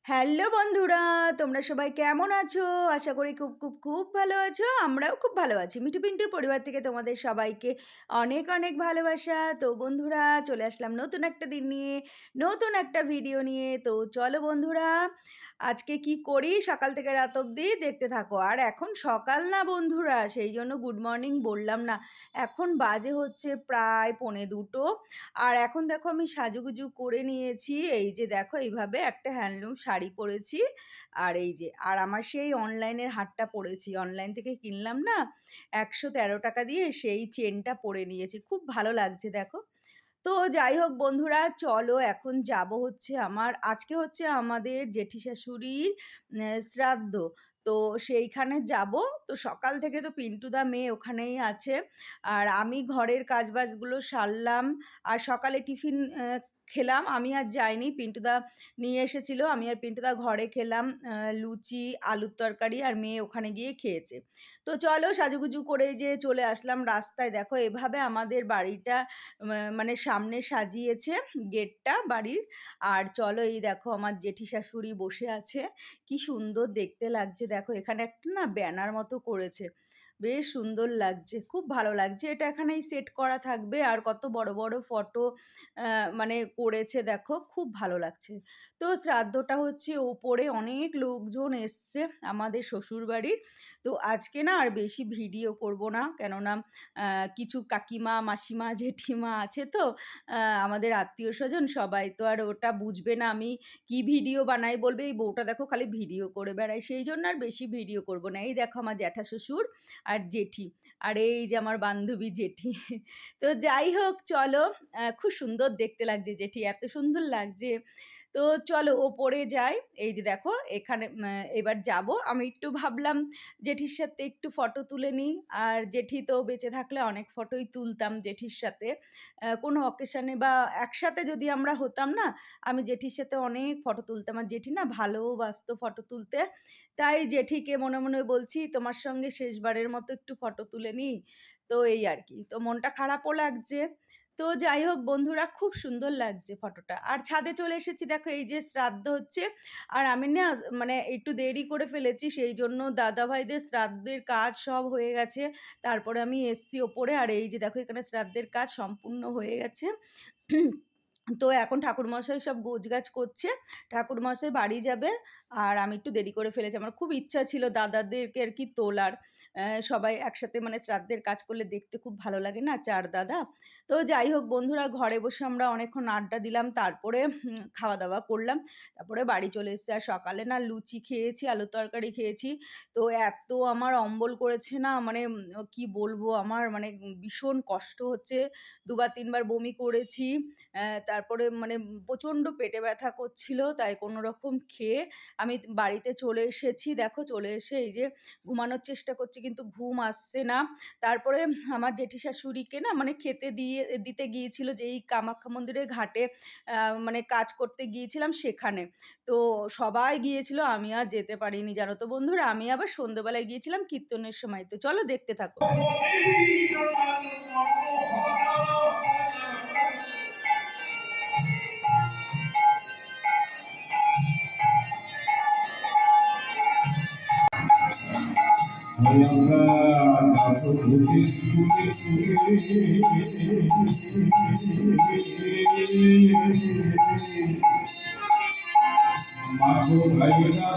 Hello বন্ধুরা, তোমরা সবাই কেমন আছো? আশা করি খুব, খুব, খুব ভালো আছো। আমরাও খুব ভালো আছি। মিঠু পিন্টুর পরিবার থেকে তোমাদের সবাইকে অনেক, অনেক ভালোবাসা। তো বন্ধুরা চলে আসলাম নতুন একটা দিন নিয়ে, নতুন একটা ভিডিও নিয়ে। তো চলো বন্ধুরা, আজকে কি করি সকাল থেকে রাত অবধি দেখতে থাকো। আর এখন সকাল না বন্ধুরা, সেই জন্য গুড মর্নিং বললাম না। এখন বাজে হচ্ছে প্রায় 1:45। আর এখন দেখো আমি সাজুগুজু করে নিয়েছি। এই যে দেখো এইভাবে একটা হ্যান্ডলুম শাড়ি পরেছি। আর এই যে আর আমার সেই অনলাইনের হারটা পরেছি। অনলাইন থেকে কিনলাম না, ১১৩ টাকা দিয়ে সেই চেনটা পরে নিয়েছি। খুব ভালো লাগছে দেখো। তো যাই হোক বন্ধুরা, চলো এখন যাব হচ্ছে আজকে হচ্ছে আমাদের জেঠি শাশুড়ির শ্রাদ্ধ। তো সেইখানে যাব। তো সকাল থেকে তো পিন্টুদা মেয়ে ওখানেই আছে। আর আমি ঘরের কাজবাজগুলো সারলাম। আর সকালে টিফিন খেলাম। আমি আর যাইনি। পিন্টুদা নিয়ে এসেছিল। আমি আর পিন্টুদা ঘরে খেলাম লুচি, আলুর তরকারি, আর মেয়ে ওখানে গিয়ে খেয়েছে। তো চলো সাজুগুজু করে যে চলে আসলাম রাস্তায়। দেখো এভাবে আমাদের বাড়িটা মানে সামনে সাজিয়েছে গেটটা বাড়ির। আর চলো এই দেখো আমার জেঠি শাশুড়ি বসে আছে। কি সুন্দর দেখতে লাগছে দেখো। এখানে একটা না ব্যানার মতো করেছে। বেশ সুন্দর লাগছে। খুব ভালো লাগছে। এটা এখানেই সেট করা থাকবে। আর কত বড়, বড় ফটো মানে করেছে দেখো। খুব ভালো লাগছে। তো শ্রাদ্ধটা হচ্ছে ওপরে অনেক লোকজন এসছে আমাদের শ্বশুরবাড়ির। তো আজকে না আর বেশি ভিডিও করব না। কেননা কিছু কাকিমা, মাসিমা, জেঠিমা আছে তো আমাদের আত্মীয়স্বজন সবাই। তো আর ওটা বুঝবে না আমি কি ভিডিও বানাই, বলবে এই বউটা দেখো খালি ভিডিও করে বেড়ায়। সেই জন্য আর বেশি ভিডিও করব না। এই দেখো আমার জ্যাঠা শ্বশুর আর জেঠি। আর এই যে আমার বান্ধবী জেঠি। তো যাই হোক চলো, খুব সুন্দর দেখতে লাগছে জেঠি, এত সুন্দর লাগছে। তো চলো ওপরে যাই। এই যে দেখো এখানে এবার যাব। আমি একটু ভাবলাম জেঠির সাথে একটু ফটো তুলে নিই। আর জেঠি তো বেঁচে থাকলে অনেক ফটোই তুলতাম জেঠির সাথে। কোনো অকেশনে বা একসাথে যদি আমরা হতাম না, আমি জেঠির সাথে অনেক ফটো তুলতাম। আর জেঠি না ভালোবাসতো ফটো তুলতে। তাই জেঠিকে মনে, মনে বলছি তোমার সঙ্গে শেষবারের মতো একটু ফটো তুলে নিই। তো এই আর কি। তো মনটা খারাপও লাগছে। তো যাই হোক বন্ধুরা, খুব সুন্দর লাগছে ফটোটা। আর ছাদে চলে এসেছি দেখো, এই যে শ্রাদ্ধ হচ্ছে। আর আমি না মানে একটু দেরি করে ফেলেছি, সেই জন্য দাদাভাইদের শ্রাদ্ধের কাজ সব হয়ে গেছে। তারপরে আমি এসছি ওপরে। আর এই যে দেখো এখানে শ্রাদ্ধের কাজ সম্পূর্ণ হয়ে গেছে। তো এখন ঠাকুরমশাই সব গোছগাছ করছে। ঠাকুরমশাই বাড়ি যাবে। আর আমি একটু দেরি করে ফেলেছি। আমার খুব ইচ্ছা ছিল দাদাদেরকে আর কি তোলার। সবাই একসাথে মানে শ্রাদ্ধের কাজ করলে দেখতে খুব ভালো লাগে না, ৪ দাদা। তো যাই হোক বন্ধুরা, ঘরে বসে আমরা অনেকক্ষণ আড্ডা দিলাম। তারপরে খাওয়া-দাওয়া করলাম। তারপরে বাড়ি চলে এসেছি। আর সকালে না লুচি খেয়েছি, আলুর তরকারি খেয়েছি। তো এত আমার অম্বল করেছে না, মানে কি বলবো, আমার মানে ভীষণ কষ্ট হচ্ছে। ২ বার ৩ বার বমি করেছি। তারপরে মানে প্রচণ্ড পেটে ব্যথা করছিল। তাই কোনোরকম খেয়ে আমি বাড়িতে চলে এসেছি। দেখো চলে এসে এই যে ঘুমানোর চেষ্টা করছি, কিন্তু ঘুম আসছে না। তারপরে আমার জেঠি শাশুড়িকে না মানে খেতে দিতে গিয়েছিল যেই কামাখ্যা মন্দিরের ঘাটে মানে কাজ করতে গিয়েছিলাম সেখানে। তো সবাই গিয়েছিল, আমি আর যেতে পারিনি জানো তো বন্ধুরা। আমি আবার সন্ধ্যেবেলায় গিয়েছিলাম কীর্তনের সময়। তো চলো দেখতে থাকো। মাগো ভাইরা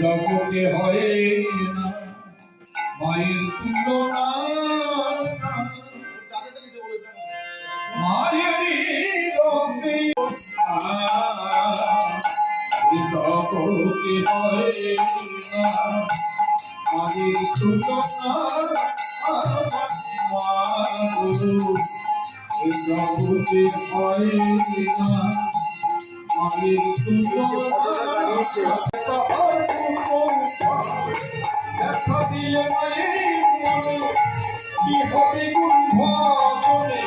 জগতে হয় না মায়ের তুলনা, মায়েরই রক্তে জগতে হয় না মায়ের তুলনা, জগতে হয় না মায়ের তুলনা। কি হবে গুণ ভজনে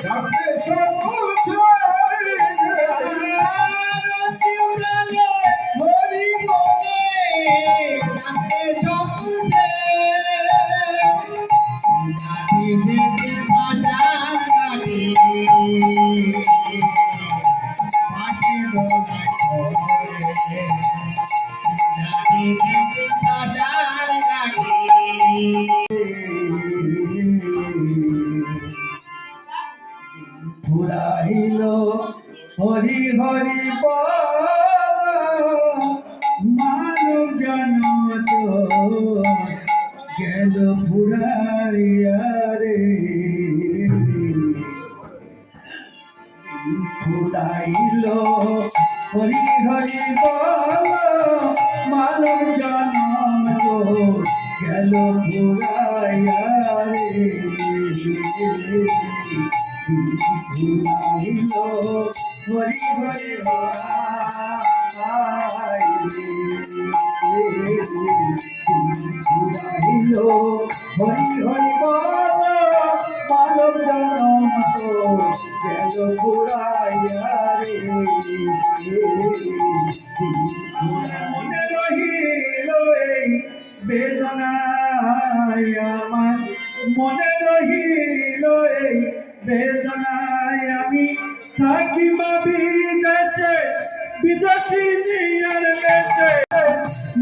ডাকে সকল ফুরাইল হরি হরি বল মানব জনম তো গেল ফুরাইয়া রে ফুরাইল হরি হরি বল মানব জনম তো গেল ফুরাইয়া রে ফুরাইল হরি হরি ফুরাইল হরি হরি বল মানব জনম তো গেল ফুরাইয়া রে মনে রহিল এই বেদনায় আমার মনে রহিল এই বেদনায় আমি থাকি মা বিদেশে বিদেশিনীর দেশে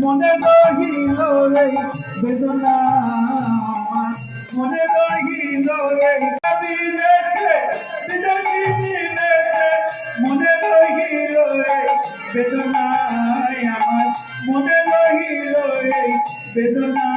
মনে রহিল এই বেদনা আমার মনে রহিল এই বিদেশে বিদেশিনীর দেশে মনে রহিল এই বেদনায় আমার মনে রহিল এই বেদনা